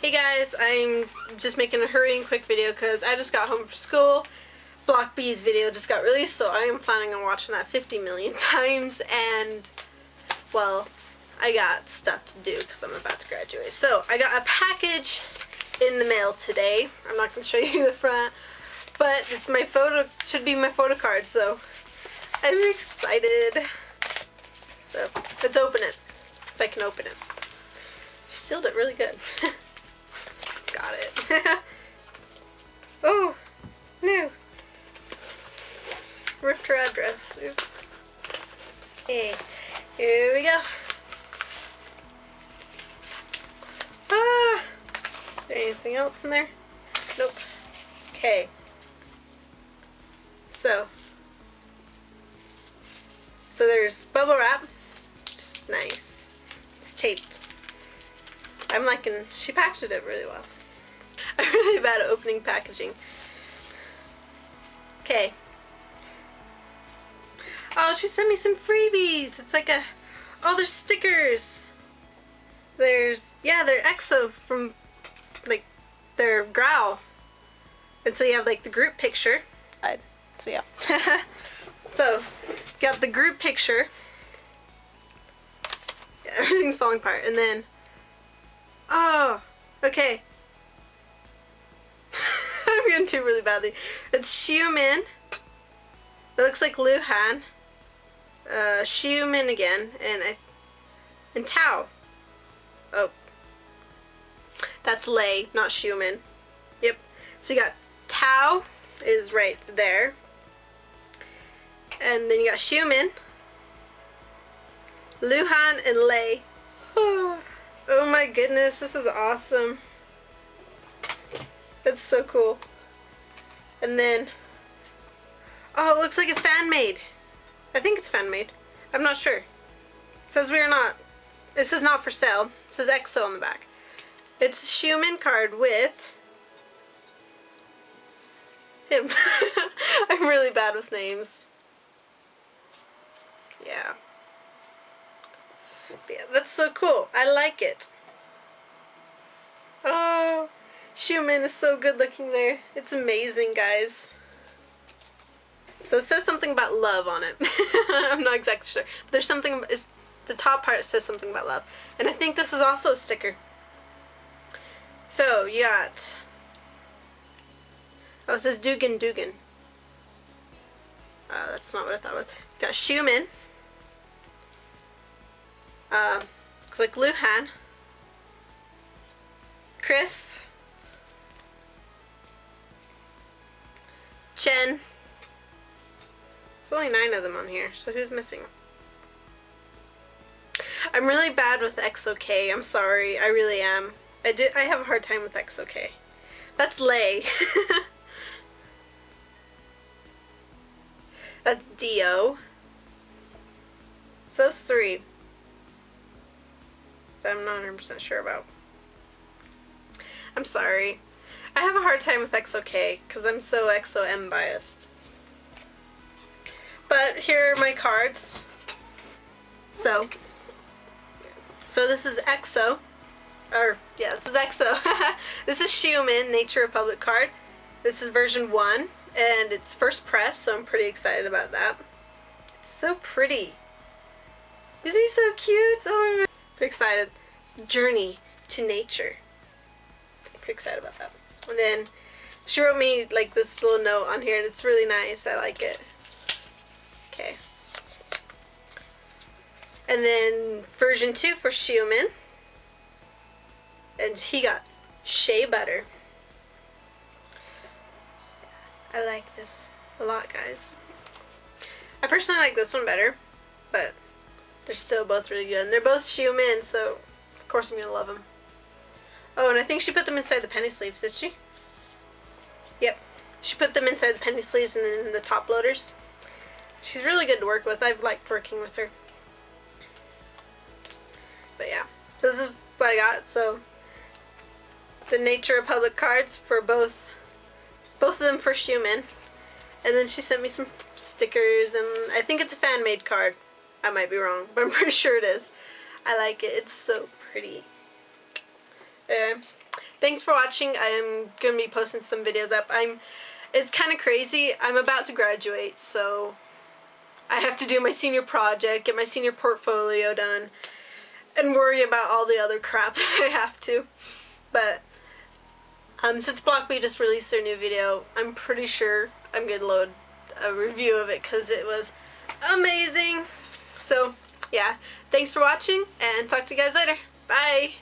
Hey guys, I'm just making a hurry and quick video because I just got home from school. Block B's video just got released, so I am planning on watching that 50 million times, and, well, I got stuff to do because I'm about to graduate. So, I got a package in the mail today. I'm not going to show you the front, but it's my photo, should be my photo card, so I'm excited. So, let's open it, if I can open it. She sealed it really good. Got it. Oh, no. Ripped her address. Oops. Okay, here we go. Ah! Is there anything else in there? Nope. Okay. So there's bubble wrap. Just nice. It's taped. I'm liking, she packaged it really well. I'm really bad at opening packaging. Okay. Oh, she sent me some freebies. It's like oh, there's stickers. There's, yeah, they're EXO from, like, their growl. And so you have, like, the group picture. So, yeah. So, got the group picture. Yeah, everything's falling apart. And then, oh, okay. I'm gonna do really badly. It's Xiumin. It looks like Luhan. Xiumin again, and Tao. Oh, that's Lei, not Xiumin. Yep. So you got Tao is right there, and then you got Xiumin, Luhan, and Lei. Oh my goodness, this is awesome. That's so cool. And then, oh, it looks like a fan made. I think it's fan made. I'm not sure. It says this is not for sale. It says EXO on the back. It's a Xiumin card with him. I'm really bad with names. Yeah. But yeah, that's so cool. I like it. Oh, Xiumin is so good looking there. It's amazing, guys. So it says something about love on it. I'm not exactly sure. But there's something, the top part says something about love. And I think this is also a sticker. So you got, oh, it says Dugan Dugan. That's not what I thought it was. You got Xiumin. Looks like Luhan. Chris. Chen. There's only 9 of them on here, so who's missing? I'm really bad with XOK. I'm sorry. I really am. I have a hard time with XOK. That's Lei. That's Dio. So that's 3. That I'm not 100% sure about. I'm sorry. I have a hard time with XOK because I'm so XOM biased. But here are my cards. So this is EXO. Or, yeah, this is EXO. This is Xiumin, Nature Republic card. This is version 1, and it's first press, so I'm pretty excited about that. It's so pretty. Is he so cute? Oh my God. Pretty excited. It's Journey to Nature. Pretty excited about that. And then she wrote me like this little note on here, and it's really nice. I like it. Okay. And then version 2 for Xiumin. And he got shea butter. I like this a lot, guys. I personally like this one better, but they're still both really good. And they're both Xiumin, so of course I'm going to love them. Oh, and I think she put them inside the penny sleeves, did she? Yep. She put them inside the penny sleeves and in the top loaders. She's really good to work with. I've liked working with her. But yeah, this is what I got. So the Nature Republic cards for both of them for Xiumin. And then she sent me some stickers, and I think it's a fan made card. I might be wrong, but I'm pretty sure it is. I like it. It's so pretty. thanks for watching. I'm gonna be posting some videos up. It's kind of crazy. I'm about to graduate, so I have to do my senior project, get my senior portfolio done, and worry about all the other crap that I have to. But since Block B just released their new video, I'm pretty sure I'm gonna load a review of it because it was amazing. So yeah, thanks for watching, and talk to you guys later. Bye!